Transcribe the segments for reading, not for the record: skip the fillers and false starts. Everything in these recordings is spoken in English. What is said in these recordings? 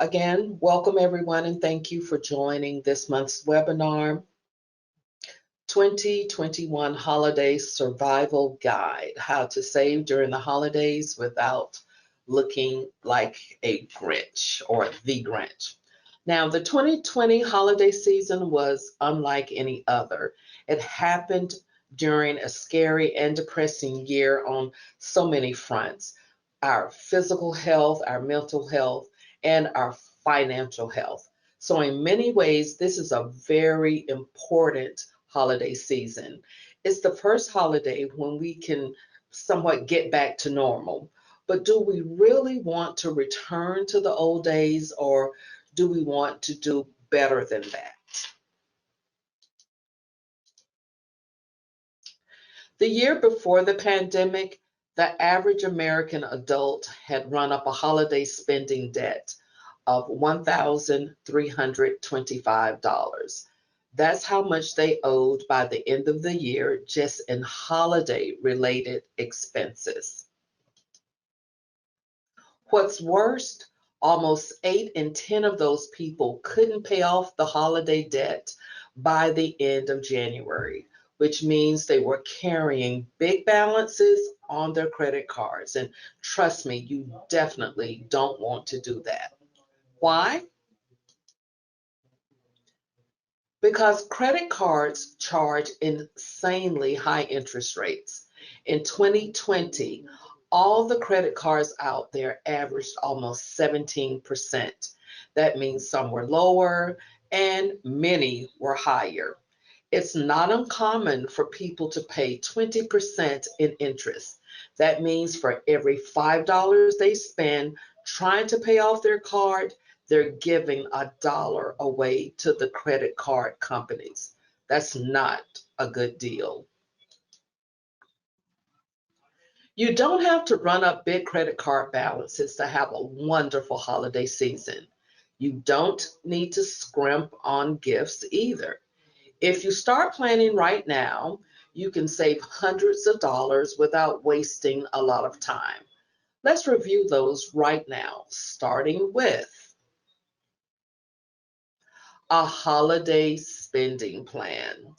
Again, welcome everyone and thank you for joining this month's webinar, 2021 Holiday Survival Guide, How to Save During the Holidays Without Looking Like a Grinch or the Grinch. Now, the 2020 holiday season was unlike any other. It happened during a scary and depressing year on so many fronts: our physical health, our mental health, and our financial health. So, in many ways, this is a very important holiday season. It's the first holiday when we can somewhat get back to normal. But do we really want to return to the old days, or do we want to do better than that? The year before the pandemic, the average American adult had run up a holiday spending debt of $1,325. That's how much they owed by the end of the year just in holiday related expenses. What's worse, almost 8 in 10 of those people couldn't pay off the holiday debt by the end of January, which means they were carrying big balances on their credit cards. And trust me, you definitely don't want to do that. Why? Because credit cards charge insanely high interest rates. In 2020, all the credit cards out there averaged almost 17%. That means some were lower and many were higher. It's not uncommon for people to pay 20% in interest. That means for every $5 they spend trying to pay off their card, they're giving $1 away to the credit card companies. That's not a good deal. You don't have to run up big credit card balances to have a wonderful holiday season. You don't need to scrimp on gifts either. If you start planning right now, you can save hundreds of dollars without wasting a lot of time. Let's review those right now, starting with a holiday spending plan.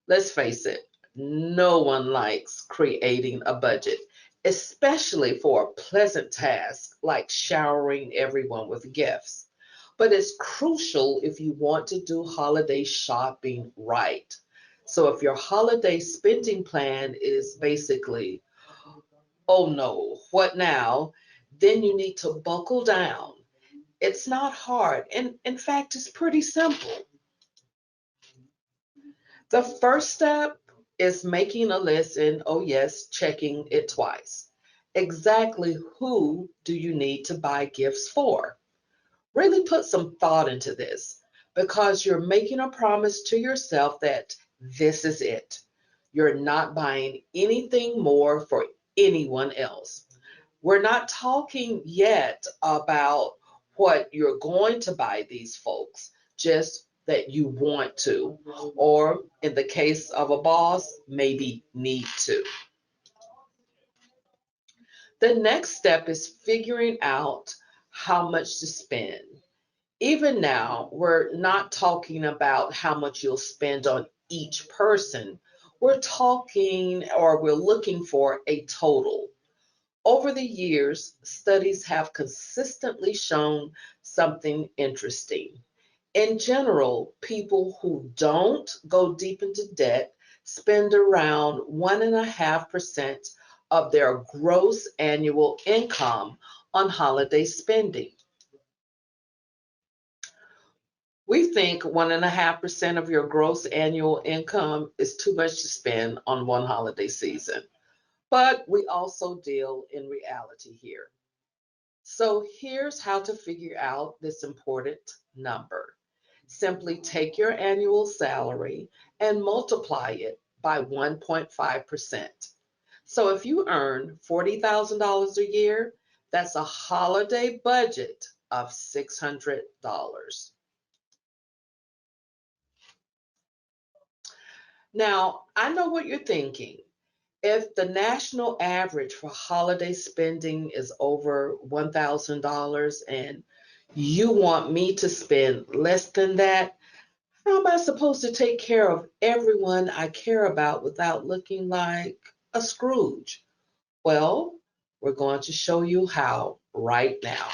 Let's face it, no one likes creating a budget, especially for a pleasant task like showering everyone with gifts. But it's crucial if you want to do holiday shopping right. So if your holiday spending plan is basically, oh no, what now? Then you need to buckle down. It's not hard, and in fact, it's pretty simple. The first step is making a list and, oh yes, checking it twice. Exactly who do you need to buy gifts for? Really put some thought into this because you're making a promise to yourself that this is it. You're not buying anything more for anyone else. We're not talking yet about what you're going to buy these folks, just that you want to, or in the case of a boss, maybe need to. The next step is figuring out how much to spend. Even now, we're not talking about how much you'll spend on each person. We're talking or we're looking for a total. Over the years, studies have consistently shown something interesting. In general, people who don't go deep into debt spend around 1.5% of their gross annual income on holiday spending. We think 1.5% of your gross annual income is too much to spend on one holiday season. But we also deal in reality here. So here's how to figure out this important number. Simply take your annual salary and multiply it by 1.5%. So if you earn $40,000 a year, that's a holiday budget of $600. Now, I know what you're thinking. If the national average for holiday spending is over $1,000 and You want me to spend less than that? How am I supposed to take care of everyone I care about without looking like a Scrooge? Well, we're going to show you how right now.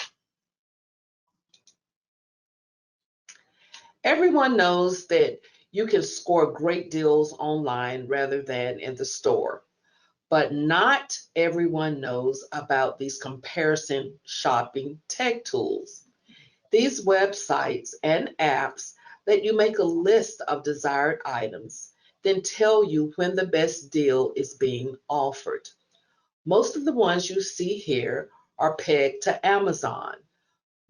Everyone knows that you can score great deals online rather than in the store, but not everyone knows about these comparison shopping tech tools. These websites and apps let you make a list of desired items, then tell you when the best deal is being offered. Most of the ones you see here are pegged to Amazon,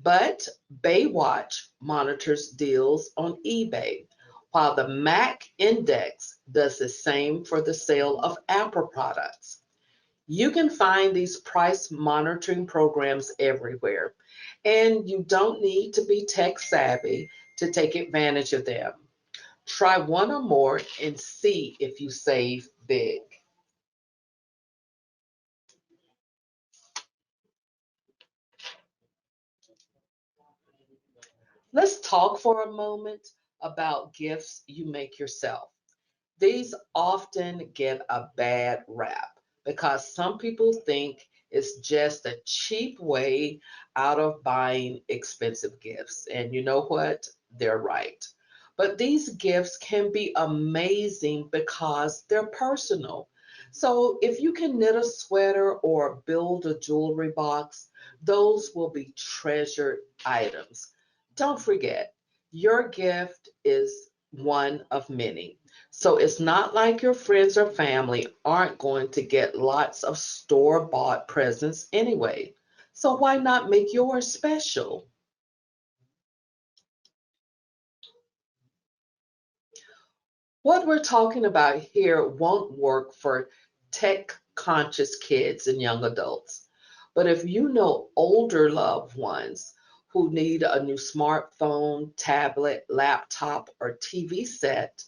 but Baywatch monitors deals on eBay, while the MAC Index does the same for the sale of Apple products. You can find these price monitoring programs everywhere, and you don't need to be tech savvy to take advantage of them. Try one or more and see if you save big. Let's talk for a moment about gifts you make yourself. These often get a bad rap because some people think it's just a cheap way out of buying expensive gifts. And you know what? They're right. But these gifts can be amazing because they're personal. So if you can knit a sweater or build a jewelry box, those will be treasured items. Don't forget, your gift is one of many. So it's not like your friends or family aren't going to get lots of store bought presents anyway. So why not make yours special? What we're talking about here won't work for tech conscious kids and young adults. But if you know older loved ones who need a new smartphone, tablet, laptop, or TV set,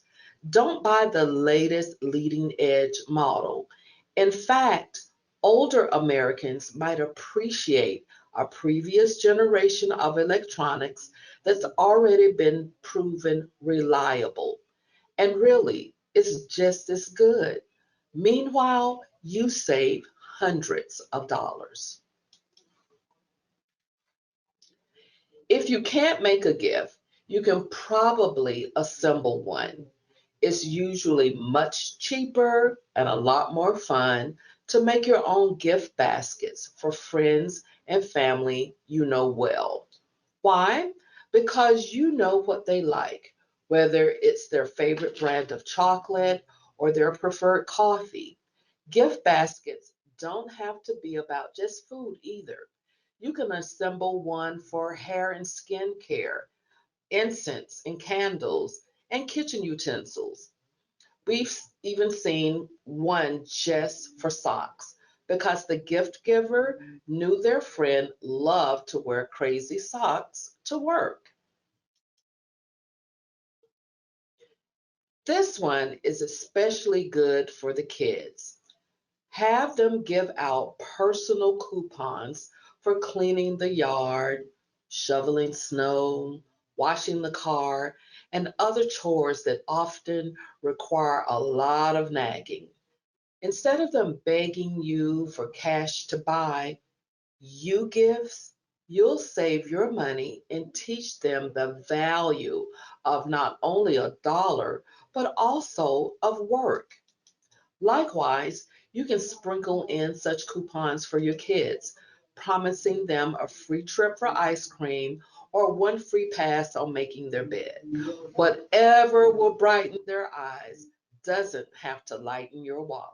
don't buy the latest leading edge model. In fact, older Americans might appreciate a previous generation of electronics that's already been proven reliable. And really, it's just as good. Meanwhile, you save hundreds of dollars. If you can't make a gift, you can probably assemble one. It's usually much cheaper and a lot more fun to make your own gift baskets for friends and family you know well. Why? Because you know what they like, whether it's their favorite brand of chocolate or their preferred coffee. Gift baskets don't have to be about just food either. You can assemble one for hair and skin care, incense and candles, and kitchen utensils. We've even seen one just for socks because the gift giver knew their friend loved to wear crazy socks to work. This one is especially good for the kids. Have them give out personal coupons for cleaning the yard, shoveling snow, washing the car, and other chores that often require a lot of nagging. Instead of them begging you for cash to buy you gifts, you'll save your money and teach them the value of not only a dollar, but also of work. Likewise, you can sprinkle in such coupons for your kids, promising them a free trip for ice cream or one free pass on making their bed. Whatever will brighten their eyes doesn't have to lighten your wallet.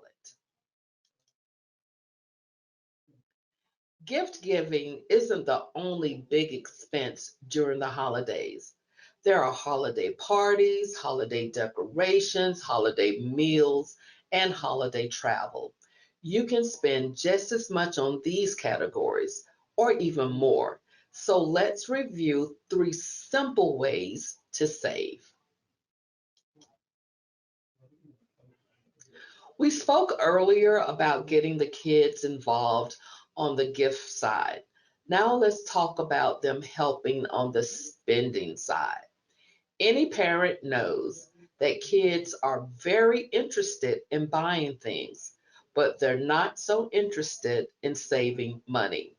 Gift giving isn't the only big expense during the holidays. There are holiday parties, holiday decorations, holiday meals, and holiday travel. You can spend just as much on these categories or even more. So let's review three simple ways to save. We spoke earlier about getting the kids involved on the gift side. Now let's talk about them helping on the spending side. Any parent knows that kids are very interested in buying things, but they're not so interested in saving money.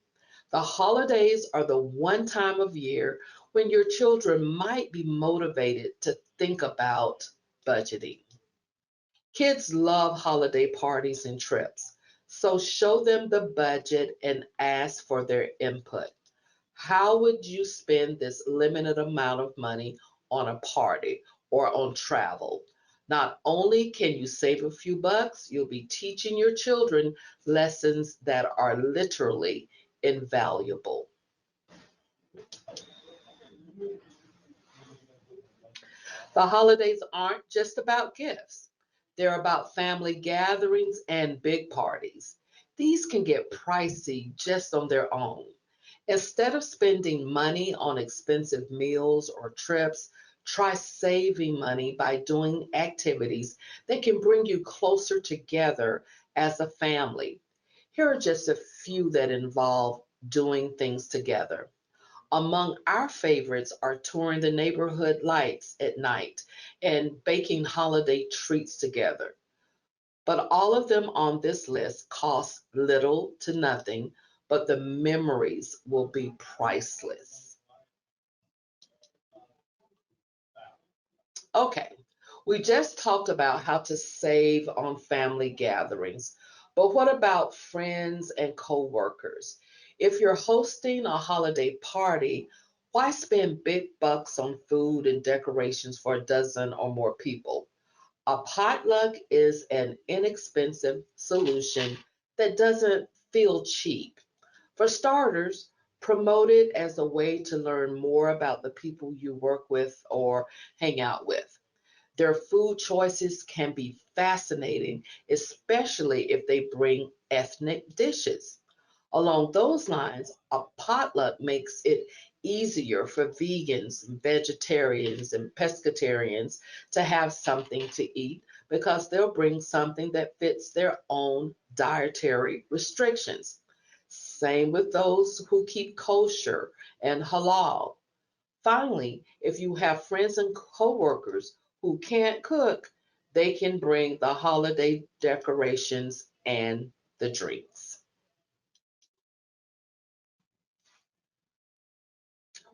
The holidays are the one time of year when your children might be motivated to think about budgeting. Kids love holiday parties and trips, so show them the budget and ask for their input. How would you spend this limited amount of money on a party or on travel? Not only can you save a few bucks, you'll be teaching your children lessons that are literally invaluable. The holidays aren't just about gifts, they're about family gatherings and big parties. These can get pricey just on their own. Instead of spending money on expensive meals or trips, try saving money by doing activities that can bring you closer together as a family. Here are just a few that involve doing things together. Among our favorites are touring the neighborhood lights at night and baking holiday treats together. But all of them on this list cost little to nothing, but the memories will be priceless. Okay, we just talked about how to save on family gatherings, but what about friends and coworkers? If you're hosting a holiday party, why spend big bucks on food and decorations for a dozen or more people? A potluck is an inexpensive solution that doesn't feel cheap. For starters, promote it as a way to learn more about the people you work with or hang out with. Their food choices can be fascinating, especially if they bring ethnic dishes. Along those lines, a potluck makes it easier for vegans, vegetarians, and pescatarians to have something to eat because they'll bring something that fits their own dietary restrictions. Same with those who keep kosher and halal. Finally, if you have friends and coworkers who can't cook, they can bring the holiday decorations and the drinks.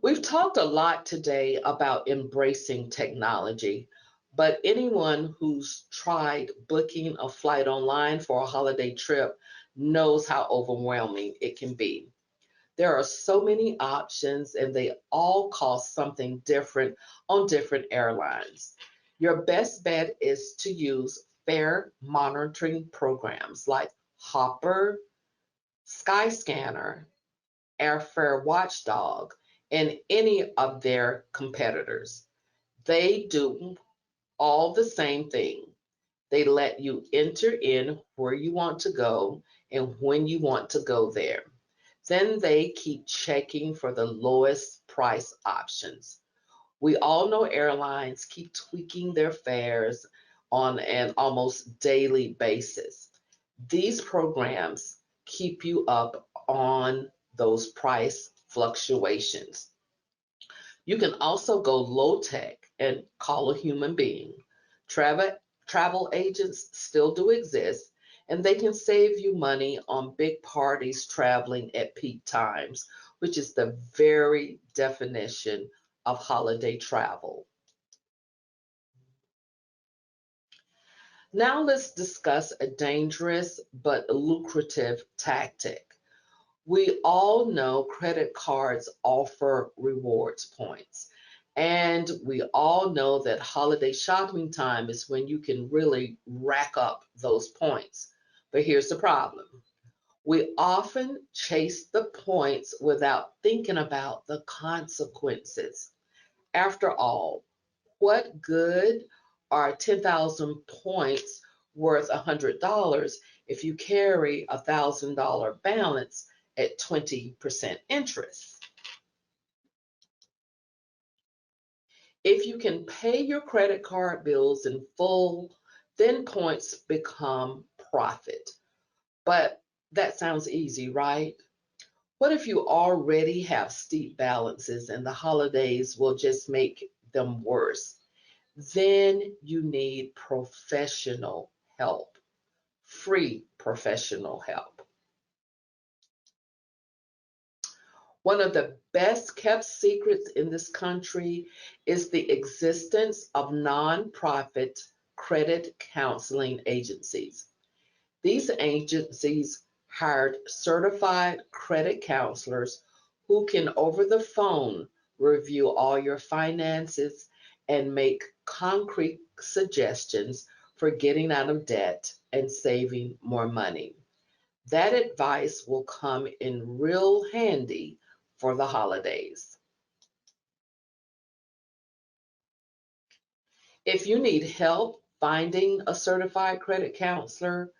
We've talked a lot today about embracing technology, but anyone who's tried booking a flight online for a holiday trip knows how overwhelming it can be. There are so many options, and they all cost something different on different airlines. Your best bet is to use fare monitoring programs like Hopper, Skyscanner, Airfare Watchdog, and any of their competitors. They do all the same thing. They let you enter in where you want to go and when you want to go there. Then they keep checking for the lowest price options. We all know airlines keep tweaking their fares on an almost daily basis. These programs keep you up on those price fluctuations. You can also go low tech and call a human being. Travel, travel agents still do exist, and they can save you money on big parties traveling at peak times, which is the very definition of holiday travel. Now let's discuss a dangerous but lucrative tactic. We all know credit cards offer rewards points. And we all know that holiday shopping time is when you can really rack up those points. But here's the problem: we often chase the points without thinking about the consequences. After all, what good are 10,000 points worth $100 if you carry a $1,000 balance at 20% interest? If you can pay your credit card bills in full, then points become profit. But that sounds easy, right? What if you already have steep balances and the holidays will just make them worse? Then you need professional help, free professional help. One of the best kept secrets in this country is the existence of nonprofit credit counseling agencies. These agencies hired certified credit counselors who can, over the phone, review all your finances and make concrete suggestions for getting out of debt and saving more money. That advice will come in real handy for the holidays. If you need help finding a certified credit counselor,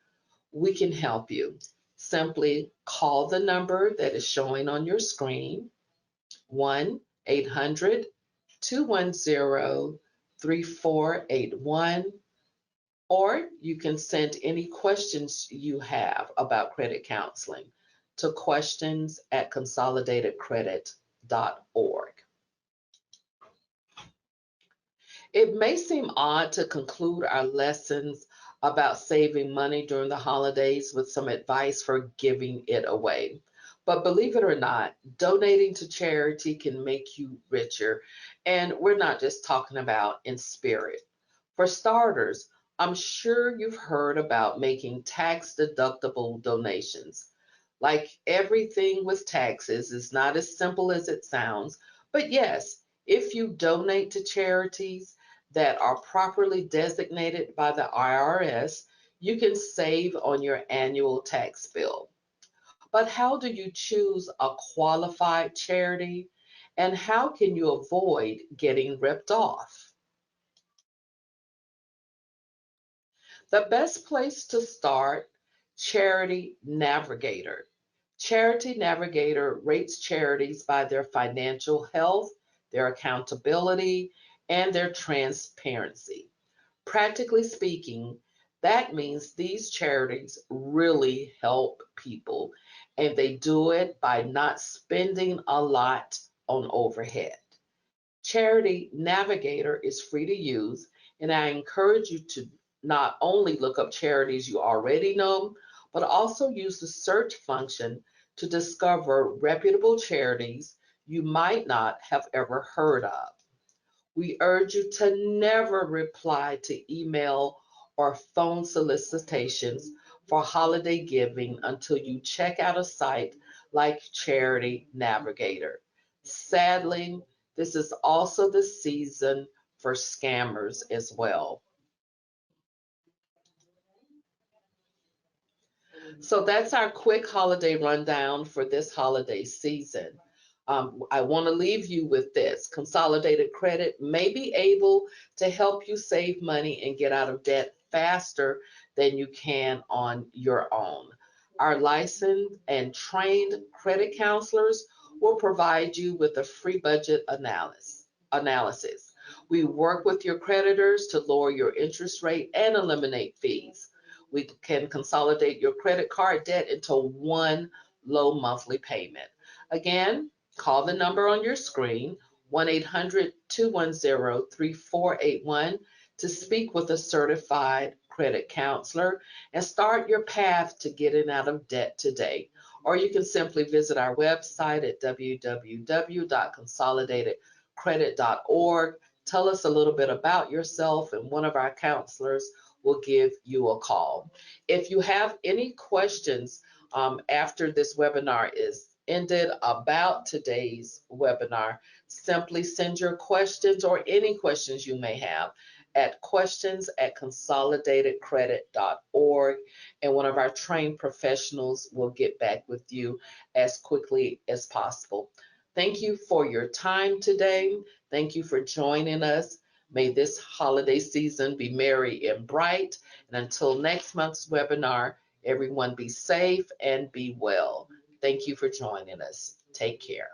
we can help you. Simply call the number that is showing on your screen, 1 800 210 3481, or you can send any questions you have about credit counseling to questions at consolidatedcredit.org. It may seem odd to conclude our lessons about saving money during the holidays with some advice for giving it away. But believe it or not, donating to charity can make you richer. And we're not just talking about in spirit. For starters, I'm sure you've heard about making tax deductible donations. Like everything with taxes, it's not as simple as it sounds. But yes, if you donate to charities that are properly designated by the IRS, you can save on your annual tax bill. But how do you choose a qualified charity? And how can you avoid getting ripped off? The best place to start, Charity Navigator. Charity Navigator rates charities by their financial health, their accountability, and their transparency. Practically speaking, that means these charities really help people, and they do it by not spending a lot on overhead. Charity Navigator is free to use, and I encourage you to not only look up charities you already know, but also use the search function to discover reputable charities you might not have ever heard of. We urge you to never reply to email or phone solicitations for holiday giving until you check out a site like Charity Navigator. Sadly, this is also the season for scammers as well. So that's our quick holiday rundown for this holiday season. I want to leave you with this. Consolidated credit may be able to help you save money and get out of debt faster than you can on your own. Our licensed and trained credit counselors will provide you with a free budget analysis. We work with your creditors to lower your interest rate and eliminate fees. We can consolidate your credit card debt into one low monthly payment. Again, call the number on your screen, 1 800 210 3481, to speak with a certified credit counselor and start your path to getting out of debt today. Or you can simply visit our website at www.consolidatedcredit.org. Tell us a little bit about yourself, and one of our counselors will give you a call. If you have any questions after this webinar is ended about today's webinar, simply send your questions or any questions you may have at questions@consolidatedcredit.org, and one of our trained professionals will get back with you as quickly as possible. Thank you for your time today. Thank you for joining us. May this holiday season be merry and bright. And until next month's webinar, everyone be safe and be well. Thank you for joining us. Take care.